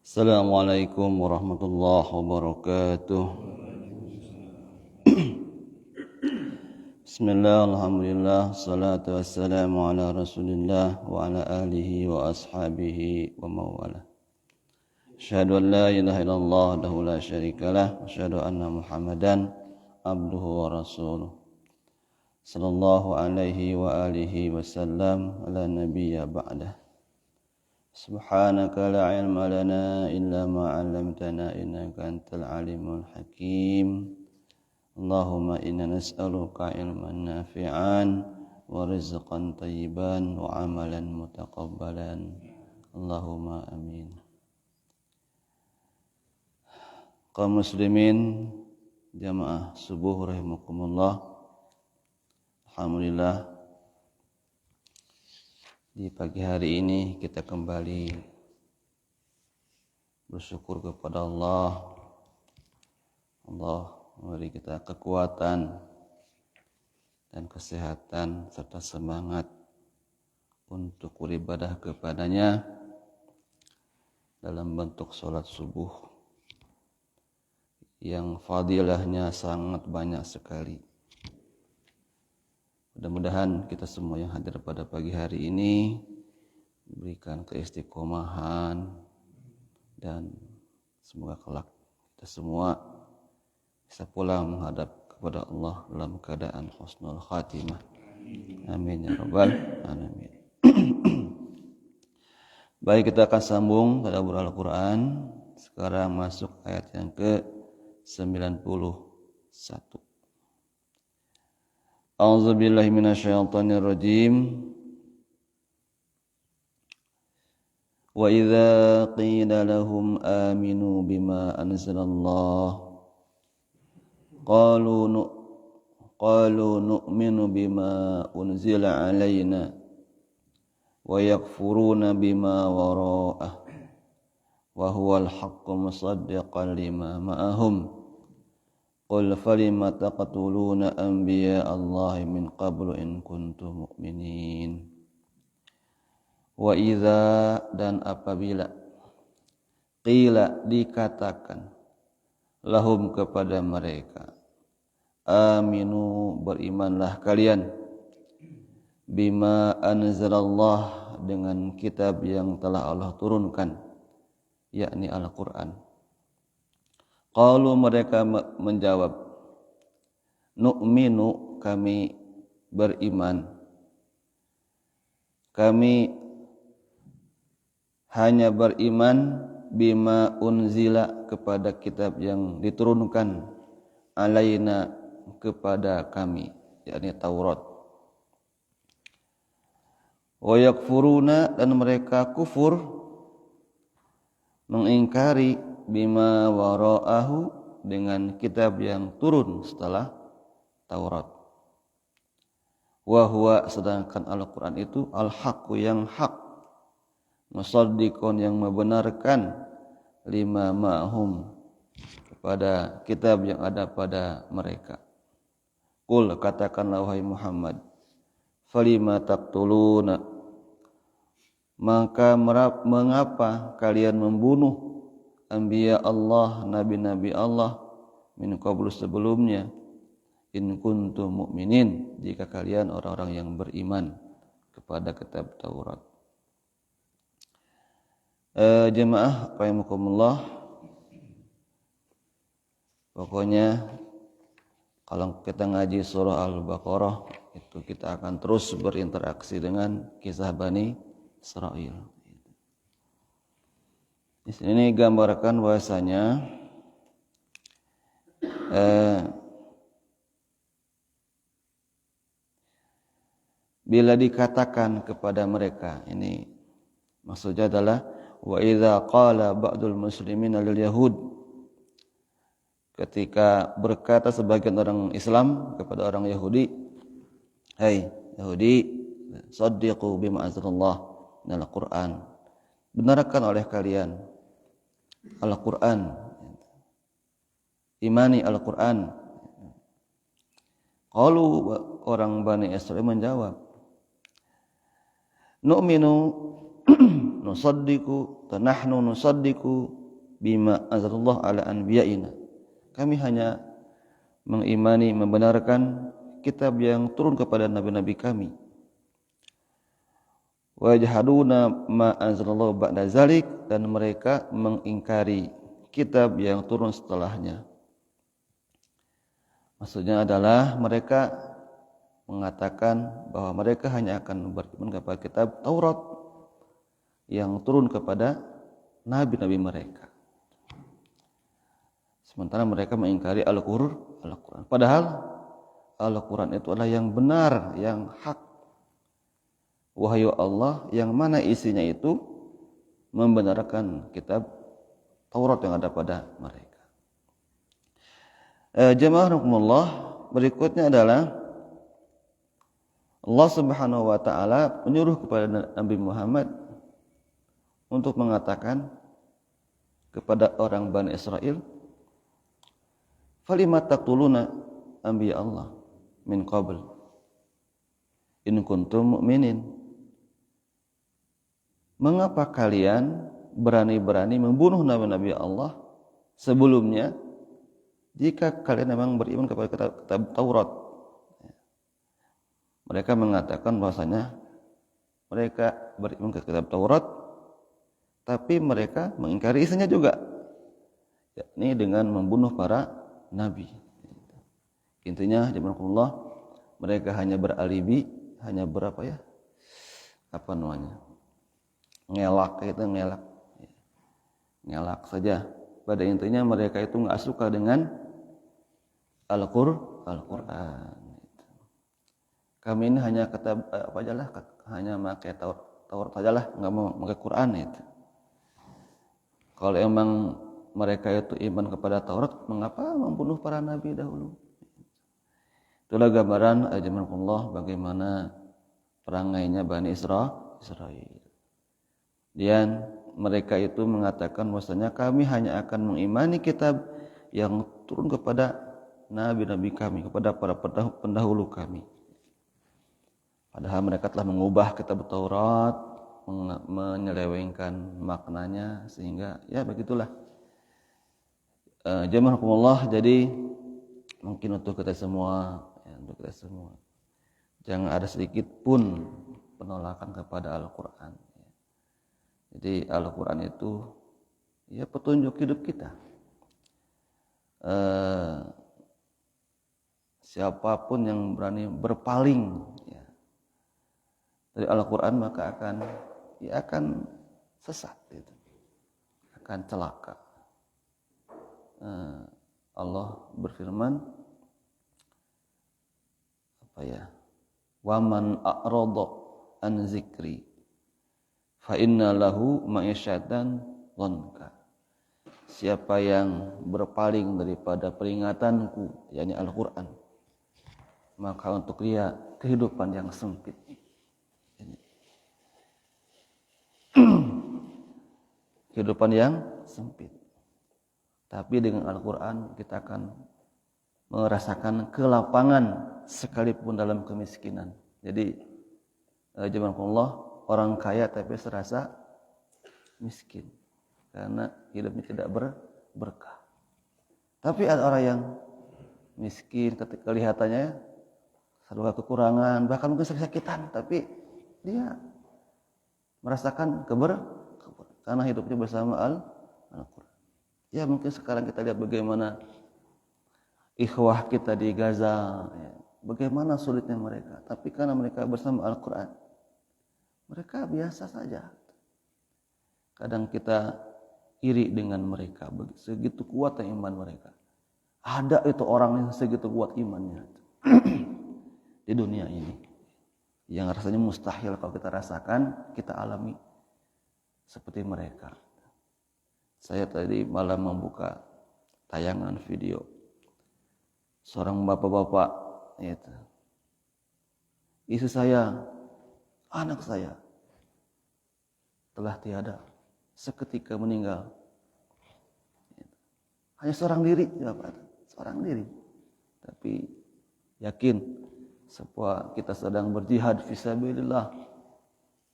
Assalamualaikum warahmatullahi wabarakatuh. Bismillah, alhamdulillah, salatu wassalamu ala rasulillah wa ala alihi wa ashabihi wa mawala. Asyhadu an la ilaha illallah wahdahu la syarikalah wa asyhadu anna Muhammadan abduhu wa rasuluh. Sallallahu alaihi wa alihi wasallam ala nabiyya ba'dah. Subhanaka la ilma lana illa ma 'allamtana innaka antal alimul hakim. Allahumma inna nas'aluka ilman nafi'an wa rizqan thayyiban wa amalan mutaqabbalan. Allahumma amin. Kaum muslimin jamaah subuh rahimakumullah. Alhamdulillah, di pagi hari ini kita kembali bersyukur kepada Allah. Allah memberi kita kekuatan dan kesehatan serta semangat untuk beribadah kepadanya dalam bentuk sholat subuh yang fadilahnya sangat banyak sekali. Mudah-mudahan kita semua yang hadir pada pagi hari ini diberikan keistiqomahan dan semoga kelak kita semua bisa pulang menghadap kepada Allah dalam keadaan husnul khatimah. Amin ya rabbal alamin. Baik, kita akan sambung tadabbur Al-Qur'an. Sekarang masuk ayat yang ke-91. A'udzu billahi minasyaitonir rajim. Wa idza qila lahum aminu bima anzalallah qalu nu'minu bima unzila alaina wa yakfuruna bima wara'ah wa huwal haqqu musaddiqan lima ma'ahum. Qul falima taqtuluna anbiya Allahi min qablu in kuntum mu'minin. Wa idza, dan apabila, qila, dikatakan, lahum, kepada mereka, aminu, berimanlah kalian, bima anzalallah, dengan kitab yang telah Allah turunkan, yakni Al-Qur'an. Qalu, mereka menjawab, nu'minu, kami beriman, kami hanya beriman, bima unzila, kepada kitab yang diturunkan, alaina, kepada kami, yakni Taurat. Wa yakfuruna, dan mereka kufur, mengingkari, bima wara'ahu, dengan kitab yang turun setelah Taurat. Wa huwa, sedangkan Al-Qur'an itu al-haqqu, yang hak, musaddiqun, yang membenarkan, lima ma'hum, kepada kitab yang ada pada mereka. Qul, katakanlah wahai Muhammad, falima taqtuluna, maka mengapa kalian membunuh anbiya Allah, nabi-nabi Allah, min qablu, sebelumnya, in kuntum mu'minin, jika kalian orang-orang yang beriman kepada kitab Taurat. Jemaah rahimakumullah, pokoknya kalau kita ngaji surah Al-Baqarah itu kita akan terus berinteraksi dengan kisah Bani Israil. Di sini gambarkan bahwasanya bila dikatakan kepada mereka, ini maksudnya adalah wa idza qala ba'dul muslimin lil yahud, ketika berkata sebagian orang Islam kepada orang Yahudi, hai Yahudi, saddiqu bima anzalallah, Al-Qur'an, benarkan oleh kalian Al-Qur'an, imani Al-Qur'an. Qalu, orang Bani Israil menjawab, nu'minu, nahnu nusaddiqu bima anzalallah ala anbiya'ina. Kami hanya mengimani, membenarkan kitab yang turun kepada nabi-nabi kami. Wa yajhaduna ma anzalallahu ba'da zalik, dan mereka mengingkari kitab yang turun setelahnya. Maksudnya adalah mereka mengatakan bahwa mereka hanya akan beriman kepada kitab Taurat yang turun kepada nabi-nabi mereka. Sementara mereka mengingkari Al-Quran. Padahal Al-Quran itu adalah yang benar, yang hak, wahyu Allah, yang mana isinya itu membenarkan kitab Taurat yang ada pada mereka. Jemaah rahimakumullah, berikutnya adalah Allah Subhanahu wa taala menyuruh kepada Nabi Muhammad untuk mengatakan kepada orang Bani Israel, "Falima taqtuluna anbiya Allah min qabl in kuntum mu'minin." Mengapa kalian berani-berani membunuh nabi-nabi Allah sebelumnya jika kalian memang beriman kepada kitab Taurat? Mereka mengatakan bahwasanya mereka beriman kepada kitab Taurat, tapi mereka mengingkari isinya juga, yakni dengan membunuh para nabi. Intinya jazakumullah, mereka hanya beralibi, hanya berapa ya? Apa namanya? Ngelak saja. Pada intinya mereka itu enggak suka dengan Al-Qur'an. Kami ini hanya kitab apa aja lah, hanya pakai Taurat saja lah, enggak mau pakai Quran itu. Kalau emang mereka itu iman kepada Taurat, mengapa membunuh para nabi dahulu? Itulah gambaran ajamanullah bagaimana perangainya Bani Israel. Dan mereka itu mengatakan bahwasanya kami hanya akan mengimani kitab yang turun kepada nabi-nabi kami, kepada para pendahulu kami. Padahal mereka telah mengubah kitab Taurat, menyelewengkan maknanya, sehingga ya begitulah. Jamaahkumullah, jadi mungkin untuk kita semua, jangan ada sedikit pun penolakan kepada Al-Quran. Jadi Al-Quran itu ya petunjuk hidup kita. Siapapun yang berani berpaling ya dari Al-Quran, maka akan sesat, gitu. Akan celaka. Allah berfirman, apa ya? Waman a'rada an zikri fa inna lahu ma'isyatan dhanka. Siapa yang berpaling daripada peringatanku, yakni Al-Quran, maka untuk dia kehidupan yang sempit. Kehidupan yang sempit. Tapi dengan Al-Quran kita akan merasakan kelapangan sekalipun dalam kemiskinan. Jadi jazakumullah, orang kaya tapi serasa miskin karena hidupnya tidak berkah. Tapi ada orang yang miskin ketika kelihatannya serba kekurangan, bahkan mungkin kesakitan, tapi dia merasakan karena hidupnya bersama Al-Quran. Ya mungkin sekarang kita lihat bagaimana ikhwah kita di Gaza, ya, bagaimana sulitnya mereka, tapi karena mereka bersama Al-Quran, mereka biasa saja. Kadang kita iri dengan mereka, segitu kuat iman mereka. Ada itu orang yang segitu kuat imannya di dunia ini, yang rasanya mustahil kalau kita rasakan, kita alami seperti mereka. Saya tadi malam membuka tayangan video seorang bapak-bapak, itu istri saya, anak saya telah tiada, seketika meninggal. Hanya seorang diri, tapi yakin kita sedang berjihad fisabilillah,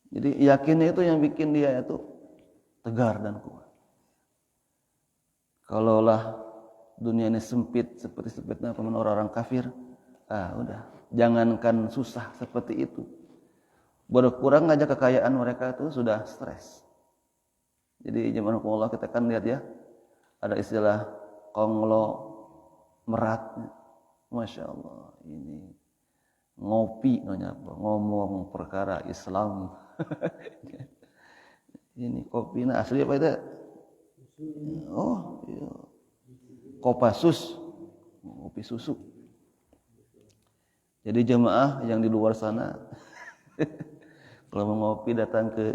Jadi yakinnya itu yang bikin dia itu tegar dan kuat. Kalaulah dunia ini sempit seperti sempitnya orang-orang kafir, udah, jangankan susah seperti itu. Berkurang aja kekayaan mereka itu sudah stres. Jadi zaman Allah kita kan lihat ya, ada istilah konglomerat. Masya Allah, ini ngopi namanya apa? Ngomong perkara Islam. Ini kopi asli apa itu? Oh, iya. Kopassus, kopi susu. Jadi jemaah yang di luar sana kalau mau ngopi datang ke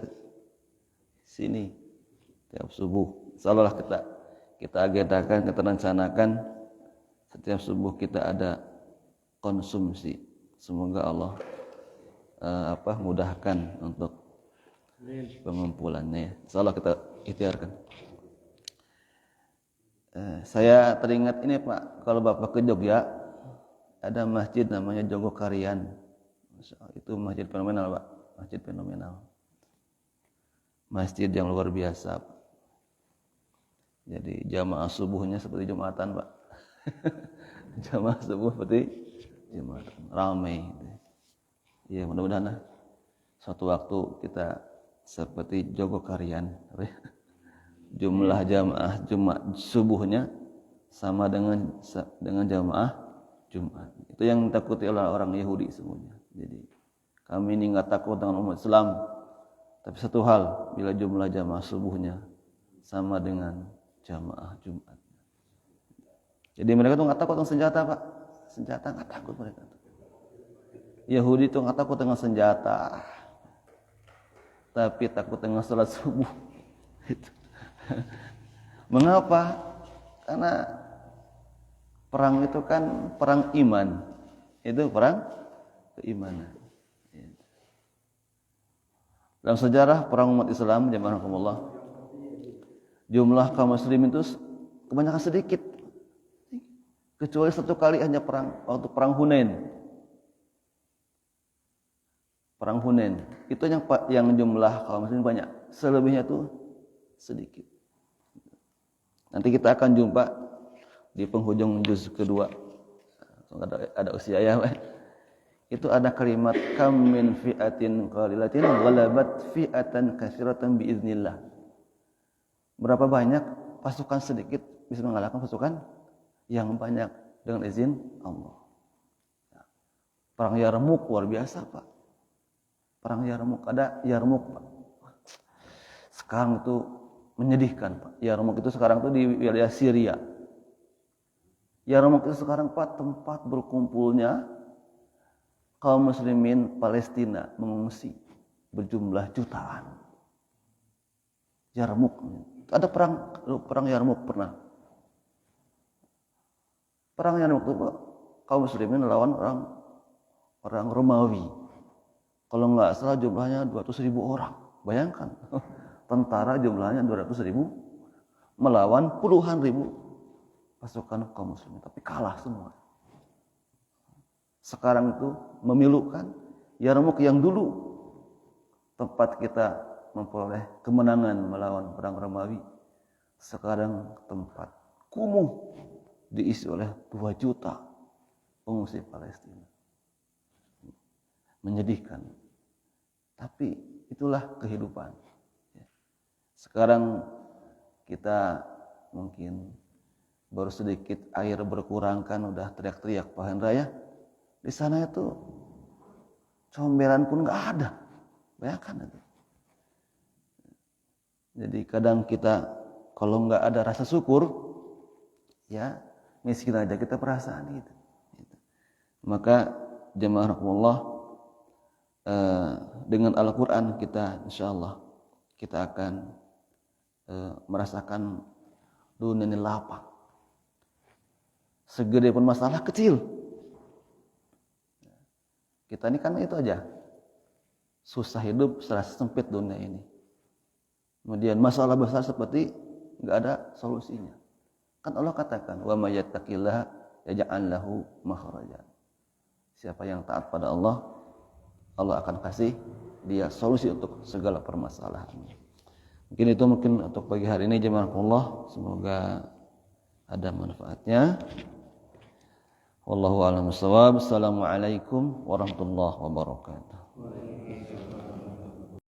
sini tiap subuh. Insyaallah kita agendakan, kita rencanakan setiap subuh kita ada konsumsi. Semoga Allah mudahkan untuk pengumpulannya. Insyaallah kita ikhtiarkan. Saya teringat ini Pak, kalau Bapak ke Jogja ada masjid namanya Jogokarian. Itu masjid fenomenal Pak, masjid fenomenal. Masjid yang luar biasa Pak. Jadi jamaah subuhnya seperti Jumatan Pak. Jamaah subuh seperti Jumatan, ramai. Ya mudah-mudahan suatu waktu kita seperti Jogokarian. Jumlah jamaah Jumat subuhnya sama dengan jamaah Jumat. Itu yang ditakuti oleh orang Yahudi semuanya. Jadi kami ini enggak takut dengan umat Islam. Tapi satu hal, bila jumlah jamaah subuhnya sama dengan jamaah Jumat. Jadi mereka tuh enggak takut dengan senjata, Pak. Senjata enggak takut mereka. Yahudi tuh enggak takut dengan senjata. Tapi takut dengan salat subuh. Mengapa? Karena perang itu kan perang iman. Itu perang keimanan. Dalam sejarah perang umat Islam, jamaah jumlah kaum muslimin itu kebanyakan sedikit. Kecuali satu kali hanya perang waktu perang Hunain. Perang Hunain itu yang jumlah kaum muslimin banyak. Selebihnya itu sedikit. Nanti kita akan jumpa di penghujung juz kedua. Ada usia ya. Itu ada kalimat kam min fi'atin qalilatin ghalabat fi'atan katsiratan biiznillah. Berapa banyak pasukan sedikit bisa mengalahkan pasukan yang banyak dengan izin Allah. Perang Yarmuk luar biasa, Pak. Perang Yarmuk, ada Yarmuk, Pak. Sekarang itu menyedihkan, Pak. Yarmuk itu sekarang itu di wilayah Syria. Yarmuk itu sekarang, Pak, tempat berkumpulnya kaum muslimin Palestina mengungsi berjumlah jutaan. Yarmuk. Ada perang Yarmuk pernah. Perang Yarmuk itu, Pak, kaum muslimin melawan orang Romawi. Kalau enggak salah jumlahnya 200.000 orang. Bayangkan. Tentara jumlahnya 200.000 melawan puluhan ribu pasukan kaum muslimin, tapi kalah semua. Sekarang itu memilukan Yarmuk yang dulu tempat kita memperoleh kemenangan melawan perang Romawi, sekarang tempat kumuh diisi oleh 2 juta pengungsi Palestina. Menyedihkan. Tapi itulah kehidupan. Sekarang kita mungkin baru sedikit air berkurang kan udah teriak-teriak Pak Hendra ya. Di sana itu comberan pun nggak ada. Bayangkan itu. Jadi kadang kita kalau nggak ada rasa syukur, ya miskin aja kita perasaan gitu. Maka jemaah rahimakumullah, dengan Al-Quran kita insyaallah kita akan merasakan dunia ini lapang. Segede pun masalah kecil. Kita ini kan itu aja. Susah hidup, serasa sempit dunia ini. Kemudian masalah besar seperti enggak ada solusinya. Kan Allah katakan, "Wa may yattaqillaha yaj'al lahu makhraja." Siapa yang taat pada Allah, Allah akan kasih dia solusi untuk segala permasalahannya. Mungkin untuk pagi hari ini jazakumullah, semoga ada manfaatnya. Wallahu a'lam bishawab. Assalamualaikum warahmatullahi wabarakatuh.